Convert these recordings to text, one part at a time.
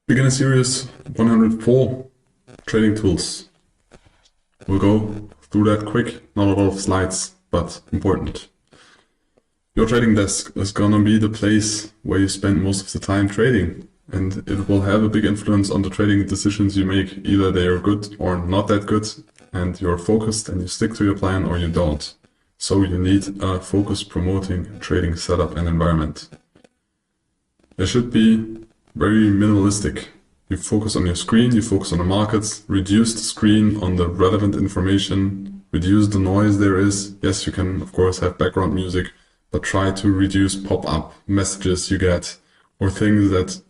Beginner Series 104 Trading Tools. We'll go through that quick, not a lot of slides, but important. Your trading desk is gonna be the place where you spend most of the time trading, and it will have a big influence on the trading decisions you make. Either they are good or not that good, and you're focused and you stick to your plan, or you don't. So you need a focus promoting trading setup and environment. It should be very minimalistic. You focus on your screen, you focus on the markets, reduce the screen on the relevant information, reduce the noise there is. Yes, you can of course have background music, but try to reduce pop-up messages you get or things that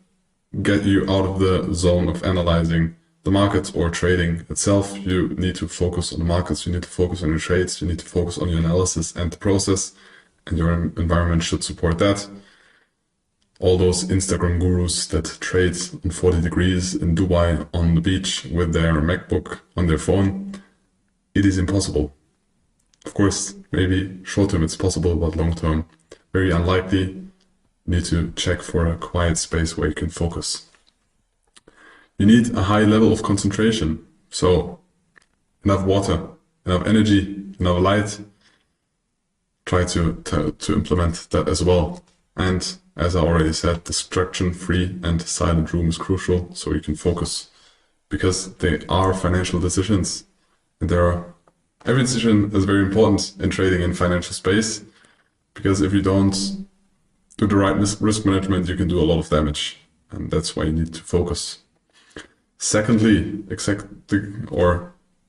get you out of the zone of analyzing the markets or trading itself. You need to focus on the markets, you need to focus on your trades, you need to focus on your analysis and the process, and your environment should support that. All those Instagram gurus that trade in 40 degrees in Dubai on the beach with their MacBook on their phone, it is impossible. Of course, maybe short term it's possible, but long term, very unlikely. You need to check for a quiet space where you can focus. You need a high level of concentration. So enough water, enough energy, enough light. Try to implement that as well. And as I already said, distraction-free and silent room is crucial so you can focus, because they are financial decisions, and every decision is very important in trading in financial space, because if you don't do the right risk management, you can do a lot of damage, and that's why you need to focus. Secondly,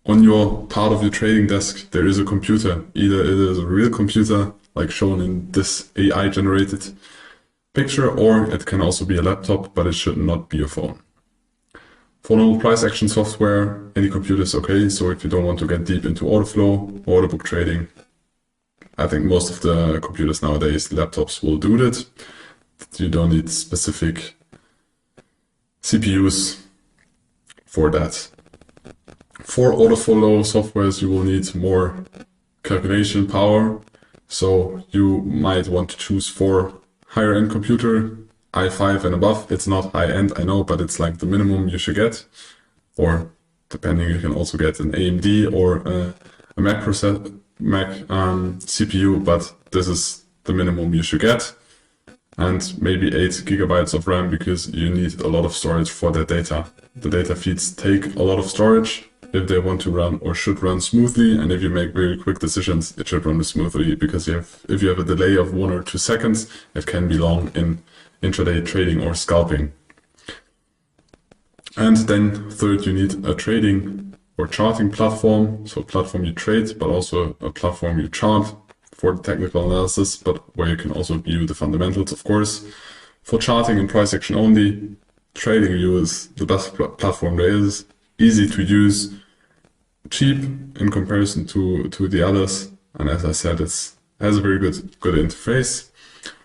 on your part of your trading desk, there is a computer. Either it is a real computer, like shown in this AI-generated picture, or it can also be a laptop, but it should not be a phone. For normal price action software, any computer is okay. So if you don't want to get deep into order flow, order book trading, I think most of the computers nowadays, laptops, will do that. You don't need specific CPUs for that. For order flow softwares, you will need more calculation power. So you might want to choose for higher end computer, i5 and above. It's not high end, I know, but it's like the minimum you should get. Or depending, you can also get an AMD or a Mac CPU, but this is the minimum you should get. And maybe 8 gigabytes of RAM, because you need a lot of storage for that data. The data feeds take a lot of storage if they want to run or should run smoothly, and if you make very quick decisions, it should run smoothly, because if you have a delay of 1 or 2 seconds, it can be long in intraday trading or scalping. And then third, you need a trading or charting platform. So a platform you trade, but also a platform you chart for the technical analysis, but where you can also view the fundamentals, of course. For charting and price action only, TradingView is the best platform there is. Easy to use, cheap in comparison to the others, and as I said, it has a very good interface.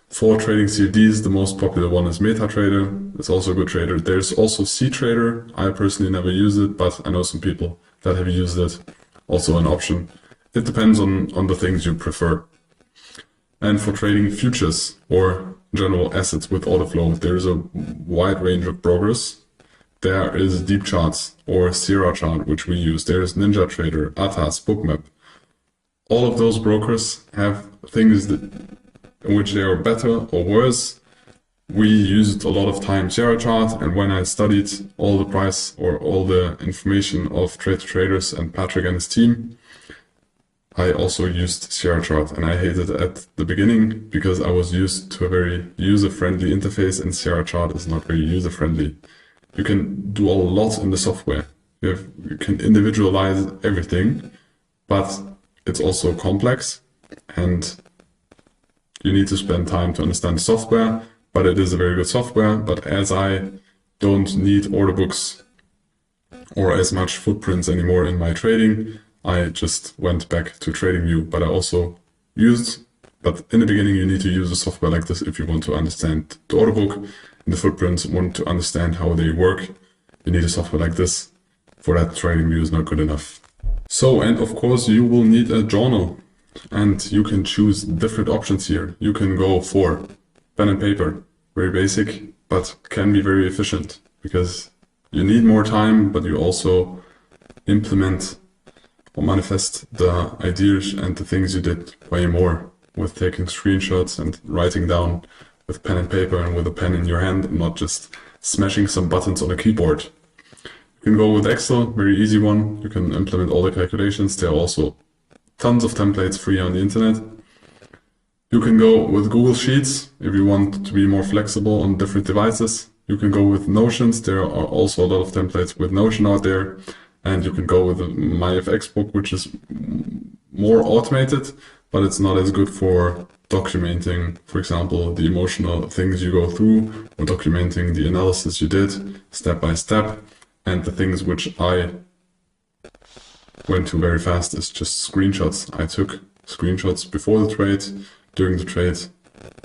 For trading CFDs, the most popular one is MetaTrader. It's also a good trader. There's also CTrader. I personally never use it, but I know some people that have used it. Also an option. It depends on the things you prefer. And for trading futures or general assets with order flow, there is a wide range of brokers. There is Deep Charts or Sierra Chart, which we use. There is NinjaTrader, Atas, Bookmap. All of those brokers have things in which they are better or worse. We used a lot of time Sierra Chart, and when I studied all the price or all the information of Trade Traders and Patrick and his team, I also used Sierra Chart, and I hated it at the beginning because I was used to a very user-friendly interface, and Sierra Chart is not very user-friendly. You can do a lot in the software. You can individualize everything, but it's also complex, and you need to spend time to understand the software. But it is a very good software. But as I don't need order books or as much footprints anymore in my trading, I just went back to TradingView. But I also but in the beginning you need to use a software like this if you want to understand the order book and the footprints, want to understand how they work. You need a software like this. For that, TradingView is not good enough. So, and of course you will need a journal, and you can choose different options here. You can go for pen and paper, very basic, but can be very efficient. because you need more time, but you also implement or manifest the ideas and the things you did way more with taking screenshots and writing down with pen and paper and with a pen in your hand, and not just smashing some buttons on a keyboard. You can go with Excel, very easy one. You can implement all the calculations. There are also tons of templates free on the internet. You can go with Google Sheets if you want to be more flexible on different devices. You can go with Notions. There are also a lot of templates with Notion out there. And you can go with the MyFX book, which is more automated, but it's not as good for documenting, for example, the emotional things you go through, or documenting the analysis you did step by step. And the things which I went to very fast is just screenshots. I took screenshots before the trade, during the trade,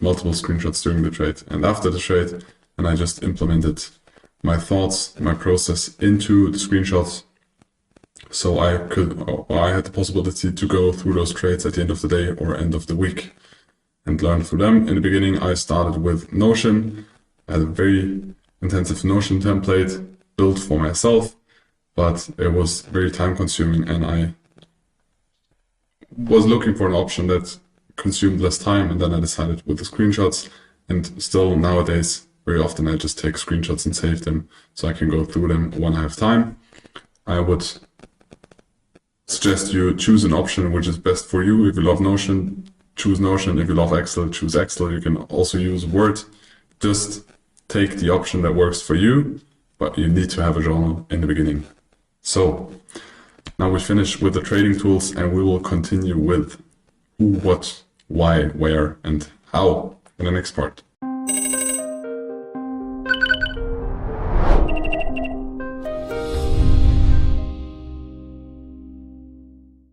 multiple screenshots during the trade, and after the trade, and I just implemented my thoughts, my process into the screenshots. So I had the possibility to go through those trades at the end of the day or end of the week and learn through them. In the beginning, I started with Notion. I had a very intensive Notion template built for myself, but it was very time consuming, and I was looking for an option that consumed less time, and then I decided with the screenshots. And still nowadays, very often I just take screenshots and save them so I can go through them when I have time. I would suggest you choose an option which is best for you. If you love Notion, choose Notion. If you love Excel, choose Excel. You can also use Word. Just take the option that works for you, but you need to have a journal in the beginning. So now we finish with the trading tools, and we will continue with who, what, why, where, and how in the next part.